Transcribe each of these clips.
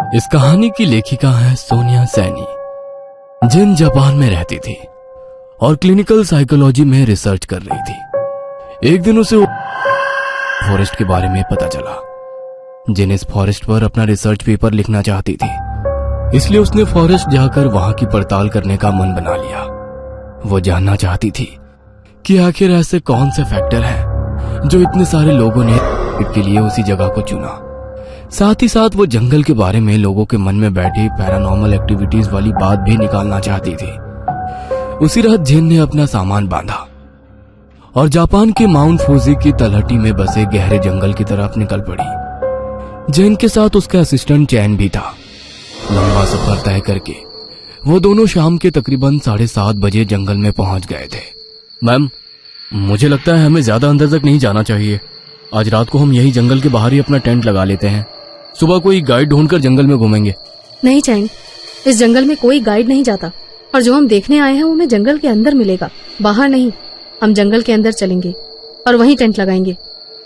इस कहानी की लेखिका है सोनिया सैनी, जिन जापान में रहती थी और क्लिनिकल साइकोलॉजी में रिसर्च कर रही थी। एक दिन उसे फॉरेस्ट के बारे में पता चला। जिन इस फॉरेस्ट पर अपना रिसर्च पेपर लिखना चाहती थी, इसलिए उसने फॉरेस्ट जाकर वहां की पड़ताल करने का मन बना लिया। वो जानना चाहती थी कि आखिर ऐसे कौन से फैक्टर हैं जो इतने सारे लोगों ने के लिए उसी जगह को चुना। साथ ही साथ वो जंगल के बारे में लोगों के मन में बैठी पैरानॉर्मल एक्टिविटीज वाली बात भी निकालना चाहती थी। उसी रात जिन ने अपना सामान बांधा और जापान के माउंट फूजी की तलहटी में बसे गहरे जंगल की तरफ निकल पड़ी। जिन के साथ उसका असिस्टेंट चैन भी था। लंबा सफर तय करके वो दोनों शाम के तकरीबन 7:30 बजे जंगल में पहुंच गए थे। मैम, मुझे लगता है हमें ज्यादा अंदर तक नहीं जाना चाहिए। आज रात को हम यही जंगल के बाहर ही अपना टेंट लगा लेते हैं। सुबह कोई गाइड ढूंढकर जंगल में घूमेंगे। नहीं चैंग, इस जंगल में कोई गाइड नहीं जाता और जो हम देखने आए हैं वो हमें जंगल के अंदर मिलेगा, बाहर नहीं। हम जंगल के अंदर चलेंगे और वहीं टेंट लगाएंगे।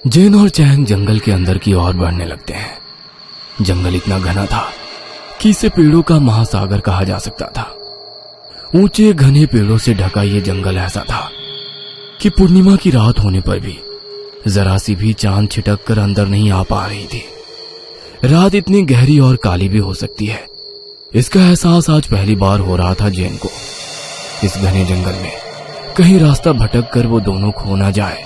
जिन और चैंग जंगल के अंदर की ओर बढ़ने लगते हैं। जंगल इतना घना था कि इसे पेड़ों का महासागर कहा जा सकता था। ऊंचे घने पेड़ों से ढका ये जंगल ऐसा था कि पूर्णिमा की रात होने पर भी जरा सी भी चांद छिटक कर अंदर नहीं आ पा रही थी। रात इतनी गहरी और काली भी हो सकती है, इसका एहसास आज पहली बार हो रहा था जैन को। इस घने जंगल में कहीं रास्ता भटक कर वो दोनों खो ना जाए,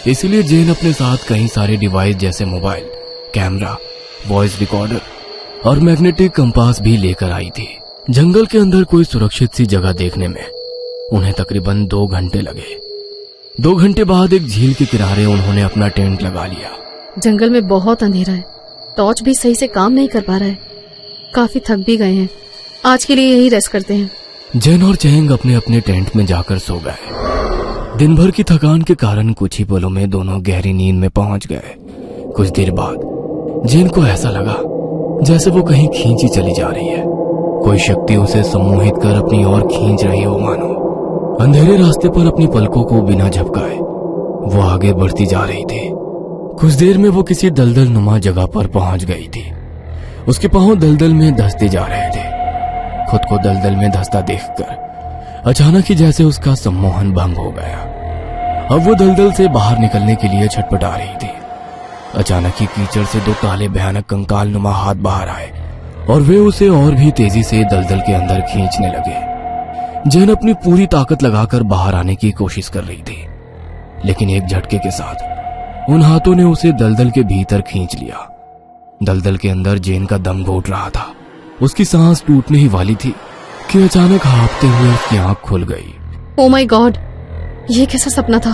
इसलिए जैन अपने साथ कई सारे डिवाइस जैसे मोबाइल, कैमरा, वॉइस रिकॉर्डर और मैग्नेटिक कंपास भी लेकर आई थी। जंगल के अंदर कोई सुरक्षित सी जगह देखने में उन्हें तकरीबन 2 घंटे लगे। 2 घंटे बाद एक झील के किनारे उन्होंने अपना टेंट लगा लिया। जंगल में बहुत अंधेरा है, टॉर्च भी सही से काम नहीं कर पा रहा है। काफी थक भी गए हैं, आज के लिए यही रेस्ट करते हैं। जैन और चैंग अपने अपने टेंट में जाकर सो गए। दिन भर की थकान के कारण कुछ ही पलों में दोनों गहरी नींद में पहुंच गए। कुछ देर बाद जैन को ऐसा लगा जैसे वो कहीं खींची चली जा रही है। कोई शक्ति उसे सम्मोहित कर अपनी ओर खींच रही हो मानो। अंधेरे रास्ते पर अपनी पलकों को बिना झपकाए वो आगे बढ़ती जा रही थी। कुछ देर में वो किसी दलदल नुमा जगह पर पहुंच गई थी। उसके पांव दलदल में धंसते जा रहे थे। खुद को दलदल में धंसता देखकर अचानक ही जैसे उसका सम्मोहन भंग हो गया। अब वो दलदल से बाहर निकलने के लिए छटपटा रही थी। अचानक ही कीचड़ से 2 काले भयानक कंकाल नुमा हाथ बाहर आए और वे उसे और भी तेजी से दलदल के अंदर खींचने लगे। जैन अपनी पूरी ताकत लगाकर बाहर आने की कोशिश कर रही थी, लेकिन एक झटके के साथ उन हाथों ने उसे दलदल के भीतर खींच लिया। दलदल के अंदर जैन का दम घोट रहा था। उसकी सांस टूटने ही वाली थी कि अचानक हाँफते हुए उसकी आंख खुल गई। ओ माय गॉड, ये कैसा सपना था?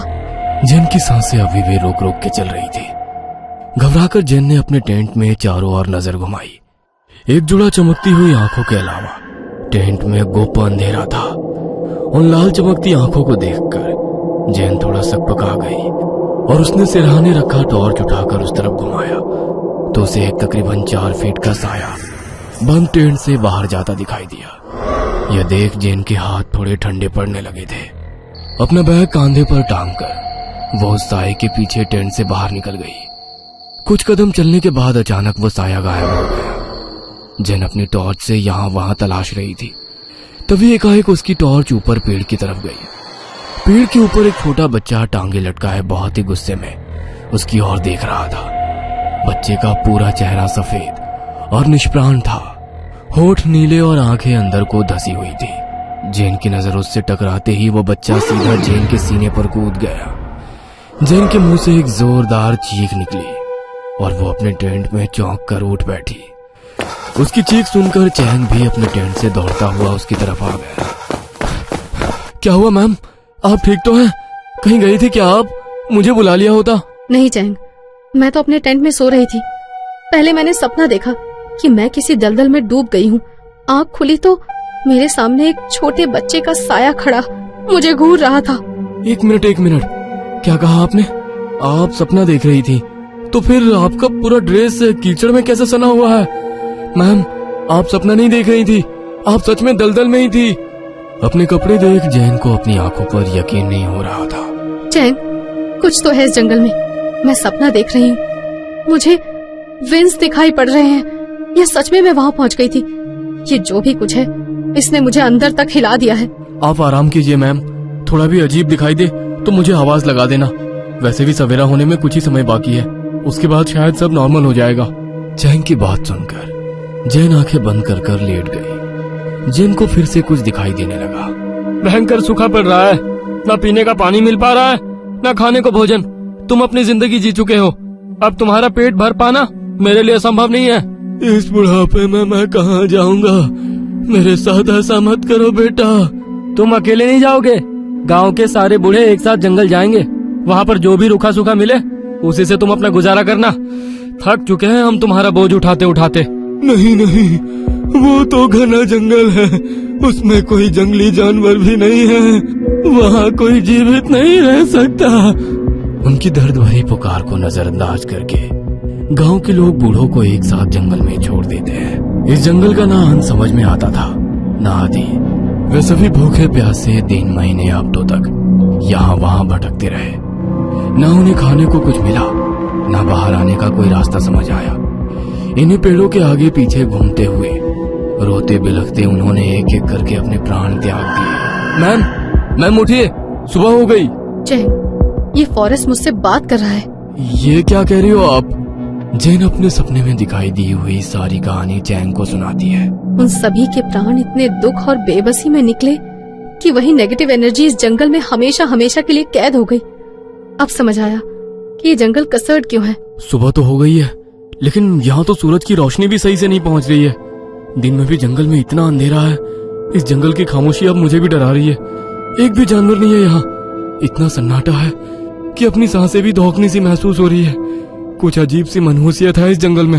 जैन की सांसें अभी भी रोक रोक के चल रही थी। घबराकर जैन ने अपने टेंट में चारों ओर नजर घुमाई। एक जुड़ा चमकती हुई आंखों के अलावा टेंट में गुप्त अंधेरा था। उन लाल चमकती आंखों को देखकर जैन थोड़ा सकपका गई और उसने सिरहाने रखा टॉर्च उठाकर उस तरफ घुमाया तो उसे एक तकरीबन 4 फीट का साया बंद टेंट से बाहर जाता दिखाई दिया। यह देख जैन के हाथ थोड़े ठंडे पड़ने लगे थे। अपना बैग कांधे पर टांग कर वो उस साये के पीछे टेंट से बाहर निकल गई। कुछ कदम चलने के बाद अचानक वो साया गायब हो गया। जैन अपनी टॉर्च से यहां वहां तलाश रही थी। तभी एकाएक उसकी टॉर्च ऊपर पेड़ की तरफ गई। पेड़ के ऊपर एक छोटा बच्चा टांगे लटकाए बहुत ही गुस्से में उसकी ओर देख रहा था। बच्चे का पूरा चेहरा सफेद और निष्प्राण था। होठ नीले और आंखें अंदर को धसी हुई थी। जैन की नजर उससे टकराते ही वो बच्चा सीधा जैन के सीने पर कूद गया। जैन के मुंह से एक जोरदार चीख निकली और वो अपने टेंट में चौंक कर उठ बैठी। उसकी चीख सुनकर चैंग भी अपने टेंट से दौड़ता हुआ उसकी तरफ आ गया। क्या हुआ मैम, आप ठीक तो हैं? कहीं गई थी क्या आप? मुझे बुला लिया होता। नहीं चैंग, मैं तो अपने टेंट में सो रही थी। पहले मैंने सपना देखा कि मैं किसी दलदल में डूब गई हूँ। आँख खुली तो मेरे सामने एक छोटे बच्चे का साया खड़ा मुझे घूर रहा था। एक मिनट, क्या कहा आपने? आप सपना देख रही थी तो फिर आपका पूरा ड्रेस कीचड़ में कैसे सना हुआ है? मैम, आप सपना नहीं देख रही थी, आप सच में दलदल में ही थी। अपने कपड़े देख जैन को अपनी आंखों पर यकीन नहीं हो रहा था। चैंग, कुछ तो है इस जंगल में। मैं सपना देख रही हूँ, मुझे विंग्स दिखाई पड़ रहे हैं। ये सच में मैं वहां पहुंच गई थी। ये जो भी कुछ है, इसने मुझे अंदर तक हिला दिया है। आप आराम कीजिए मैम, थोड़ा भी अजीब दिखाई दे तो मुझे आवाज लगा देना। वैसे भी सवेरा होने में कुछ ही समय बाकी है, उसके बाद शायद सब नॉर्मल हो जाएगा। चैंग की बात सुनकर जैन आंखें बंद कर कर लेट गई। जैन को फिर से कुछ दिखाई देने लगा। भयंकर सूखा पड़ रहा है, ना पीने का पानी मिल पा रहा है, ना खाने को भोजन। तुम अपनी जिंदगी जी चुके हो, अब तुम्हारा पेट भर पाना मेरे लिए संभव नहीं है। इस बुढ़ापे में मैं कहाँ जाऊंगा? मेरे साथ ऐसा मत करो बेटा। तुम अकेले नहीं जाओगे, गांव के सारे बूढ़े एक साथ जंगल जाएंगे। वहाँ पर जो भी रूखा सूखा मिले उसी से तुम अपना गुजारा करना। थक चुके हैं हम तुम्हारा बोझ उठाते उठाते। नहीं नहीं, वो तो घना जंगल है, उसमें कोई जंगली जानवर भी नहीं है, वहाँ कोई जीवित नहीं रह सकता। उनकी दर्द भरी पुकार को नजरअंदाज करके गांव के लोग बूढ़ों को एक साथ जंगल में छोड़ देते हैं। इस जंगल का ना अंत समझ में आता था ना आदि। वे सभी भूखे प्यासे दिन महीने हफ्तों तक यहाँ वहाँ भटकते रहे। ना उन्हें खाने को कुछ मिला, ना बाहर आने का कोई रास्ता समझ आया। इन्हीं पेड़ों के आगे पीछे घूमते हुए रोते बिलखते उन्होंने एक एक करके अपने प्राण त्याग दिए। मैम उठिए, सुबह हो गई। चैंग, ये फॉरेस्ट मुझसे बात कर रहा है। ये क्या कह रही हो आप? जैन अपने सपने में दिखाई दी हुई सारी कहानी चैंग को सुनाती है। उन सभी के प्राण इतने दुख और बेबसी में निकले कि वही नेगेटिव एनर्जी इस जंगल में हमेशा हमेशा के लिए कैद हो गई। अब समझ आया कि ये जंगल कसर्ड क्यों है। सुबह तो हो गई है, लेकिन यहाँ तो सूरज की रोशनी भी सही से नहीं पहुँच रही है। दिन में भी जंगल में इतना अंधेरा है, इस जंगल की खामोशी अब मुझे भी डरा रही है। एक भी जानवर नहीं है यहाँ, इतना सन्नाटा है कि अपनी सांसें भी धौंकनी सी महसूस हो रही है। कुछ अजीब सी मनहूसियत है इस जंगल में।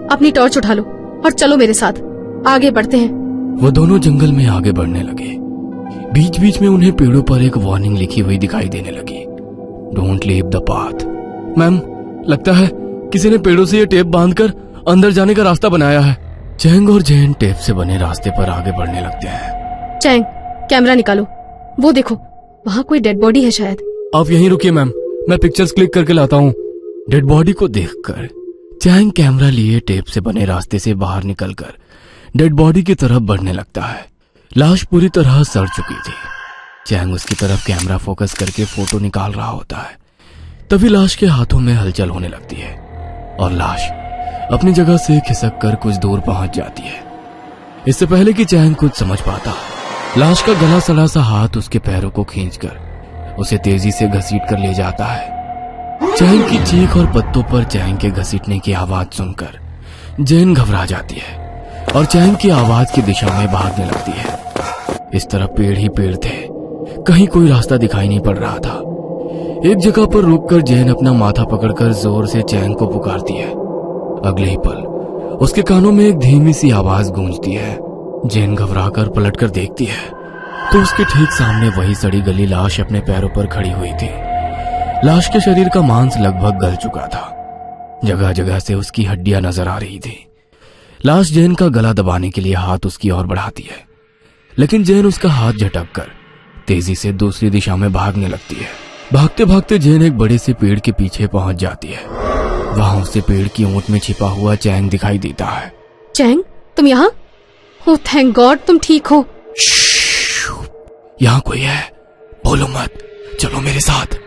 अपनी टॉर्च उठा लो और चलो मेरे साथ, आगे बढ़ते हैं। वो दोनों जंगल में आगे बढ़ने लगे। बीच बीच में उन्हें पेड़ों पर एक वार्निंग लिखी हुई दिखाई देने लगी, don't leave the path. Ma'am, लगता है किसी ने पेड़ों से ये टेप बांधकर अंदर जाने का रास्ता बनाया है। चैंग और जैन टेप से बने रास्ते पर आगे बढ़ने लगते हैं। चैंग, कैमरा निकालो, वो देखो वहाँ कोई डेड बॉडी है शायद। आप यहीं रुकिए मैम, मैं पिक्चर्स क्लिक करके लाता हूँ। डेड बॉडी को देखकर चैंग कैमरा लिए टेप से बने रास्ते से बाहर निकलकर डेड बॉडी की तरफ बढ़ने लगता है। लाश पूरी तरह सड़ चुकी थी। चैंग उसकी तरफ कैमरा फोकस करके फोटो निकाल रहा होता है। तभी लाश के हाथों में हलचल होने लगती है और लाश अपनी जगह से खिसक कर कुछ दूर पहुंच जाती है। इससे पहले कि चैंग कुछ समझ पाता, लाश का गला सड़ा सा हाथ उसके पैरों को खींचकर उसे तेजी से घसीट कर ले जाता है। चैंग की चीख और पत्तों पर चैंग के घसीटने की आवाज सुनकर जैन घबरा जाती है और चैंग की आवाज की दिशा में भागने लगती है। इस तरफ पेड़ ही पेड़ थे, कहीं कोई रास्ता दिखाई नहीं पड़ रहा था। एक जगह पर रुककर जैन अपना माथा पकड़कर जोर से चैंग को पुकारती है। अगले ही पल उसके कानों में एक धीमी सी आवाज गूंजती है। जैन घबराकर पलटकर देखती है तो उसके ठीक सामने वही सड़ी गली लाश अपने पैरों पर खड़ी हुई थी। लाश के शरीर का मांस लगभग गल चुका था, जगह जगह से उसकी हड्डियां नजर आ रही थी। लाश जैन का गला दबाने के लिए हाथ उसकी ओर बढ़ाती है, लेकिन जैन उसका हाथ झटककर तेजी से दूसरी दिशा में भागने लगती है। भागते भागते जैन एक बड़े से पेड़ के पीछे पहुंच जाती है। वहां उसे पेड़ की ऊंट में छिपा हुआ चैंग दिखाई देता है। चैंग, तुम यहाँ? ओह थैंक गॉड, तुम ठीक हो। यहाँ कोई है, बोलो मत, चलो मेरे साथ।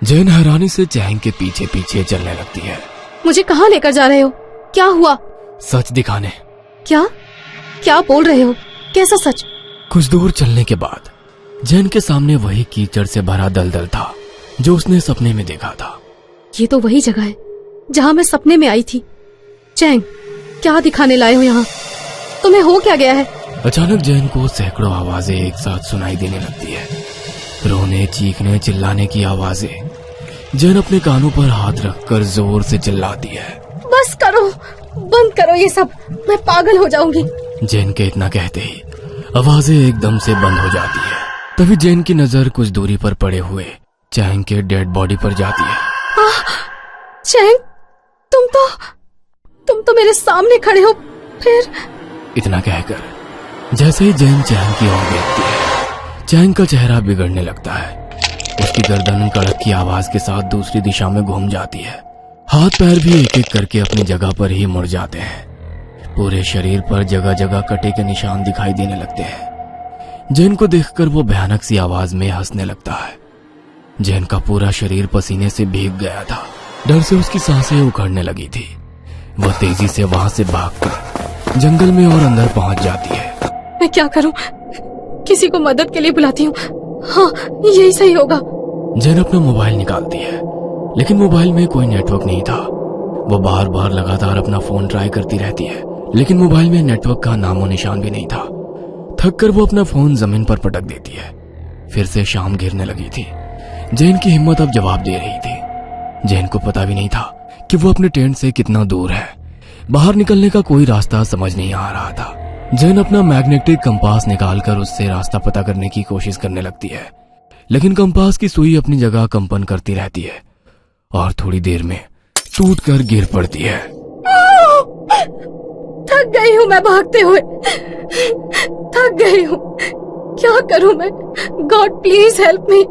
जैन हैरानी से चैंग के पीछे पीछे चलने लगती है। मुझे कहाँ लेकर जा रहे हो? क्या हुआ? सच दिखाने। क्या क्या बोल रहे हो? कैसा सच? कुछ दूर चलने के बाद जैन के सामने वही कीचड़ से भरा दलदल था जो उसने सपने में देखा था। ये तो वही जगह है जहाँ मैं सपने में आई थी। चैंग, क्या दिखाने लाए हो यहाँ? तुम्हें हो क्या गया है? अचानक जैन को सैकड़ों आवाजें एक साथ सुनाई देने लगती है। रोने, चीखने, चिल्लाने की आवाजें। जैन अपने कानों पर हाथ रखकर जोर से चिल्लाती है। बस करो, बंद करो ये सब, मैं पागल हो जाऊंगी। जैन के इतना कहते ही आवाजें एकदम से बंद हो जाती है। तभी जैन की नजर कुछ दूरी पर पड़े हुए चैंग के डेड बॉडी पर जाती है। चैंग, तुम तो मेरे सामने खड़े हो। फिर इतना कहकर जैसे ही जैन चैंग की ओर देखती है, चैंग का चेहरा बिगड़ने लगता है। उसकी गर्दन कड़क की आवाज के साथ दूसरी दिशा में घूम जाती है। हाथ पैर भी एक एक करके अपनी जगह पर ही मुड़ जाते हैं। पूरे शरीर पर जगह जगह कटे के निशान दिखाई देने लगते हैं। जैन को देखकर वो भयानक सी आवाज में हंसने लगता है। जैन का पूरा शरीर पसीने से भीग गया था। डर से उसकी सांसें उखड़ने लगी थी। वह तेजी से वहां से भागकर जंगल में और अंदर पहुंच जाती है। मैं क्या करूं? किसी को मदद के लिए बुलाती हूँ। हाँ, यही सही होगा। जैन अपना मोबाइल निकालती है, लेकिन मोबाइल में कोई नेटवर्क नहीं था। वो बार बार लगातार अपना फोन ट्राई करती रहती है, लेकिन मोबाइल में नेटवर्क का नामो निशान भी नहीं था। थक कर वो अपना फोन जमीन पर पटक देती है। फिर से शाम घिरने लगी थी। जैन की हिम्मत अब जवाब दे रही थी। जैन को पता भी नहीं था कि वो अपने टेंट से कितना दूर है। बाहर निकलने का कोई रास्ता समझ नहीं आ रहा था। जैन अपना मैग्नेटिक कंपास निकालकर उससे रास्ता पता करने की कोशिश करने लगती है, लेकिन कंपास की सुई अपनी जगह कंपन करती रहती है और थोड़ी देर में टूटकर गिर पड़ती है। थक गई हूँ मैं भागते हुए। थक गई हूँ। क्या करूँ मैं? God please help me.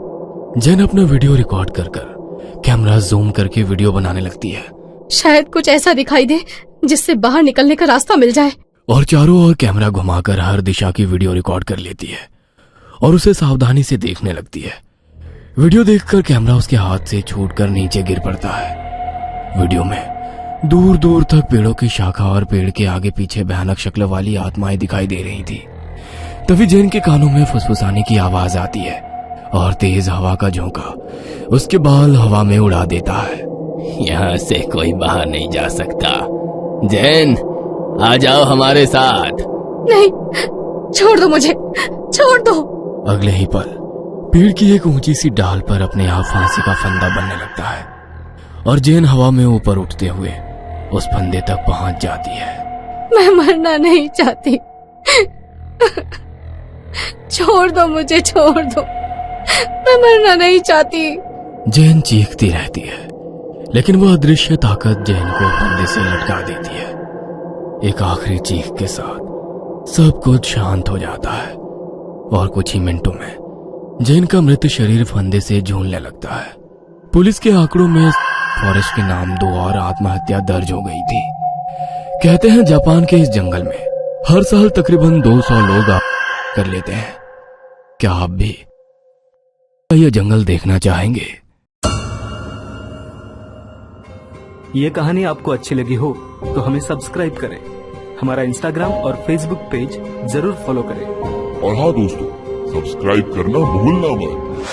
Jain अपना वीडियो रिकॉर्ड कर कैमरा जूम करके वीडियो बनाने लगती है। शायद कुछ ऐसा दिखाई दे जिससे बाहर निकलने का रास्ता मिल जाए। और चारों ओर कैमरा घुमाकर हर दिशा की वीडियो रिकॉर्ड कर लेती है और उसे सावधानी से देखने लगती है। वीडियो देखकर कैमरा उसके हाथ से छूटकर नीचे गिर पड़ता है। वीडियो में दूर दूर तक पेड़ों की शाखा और पेड़ के आगे पीछे भयानक शक्ल वाली आत्माएं दिखाई दे रही थी। तभी जैन के कानों में फुसफुसाने की आवाज आती है और तेज हवा का झोंका उसके बाल हवा में उड़ा देता है। यहाँ से कोई बाहर नहीं जा सकता। जैन, आ जाओ हमारे साथ। नहीं, छोड़ दो मुझे, छोड़ दो। अगले ही पल पेड़ की एक ऊंची सी डाल पर अपने आप फांसी का फंदा बनने लगता है और जैन हवा में ऊपर उठते हुए उस फंदे तक पहुंच जाती है। मैं मरना नहीं चाहती। छोड़ दो मुझे, छोड़ दो। मैं मरना नहीं चाहती। जैन चीखती रहती है, लेकिन वह अदृश्य ताकत जैन को फंदे से लटका देती है। एक आखिरी चीख के साथ सब कुछ शांत हो जाता है और कुछ ही मिनटों में जैन का मृत शरीर फंदे से झूलने लगता है। पुलिस के आंकड़ों में फॉरेस्ट के नाम 2 और आत्महत्या दर्ज हो गई थी। कहते हैं जापान के इस जंगल में हर साल तकरीबन 200 लोग कर लेते हैं। क्या आप भी यह जंगल देखना चाहेंगे? ये कहानी आपको अच्छी लगी हो तो हमें सब्सक्राइब करें, हमारा इंस्टाग्राम और फेसबुक पेज जरूर फॉलो करें। और हाँ दोस्तों, सब्सक्राइब करना भूलना मत।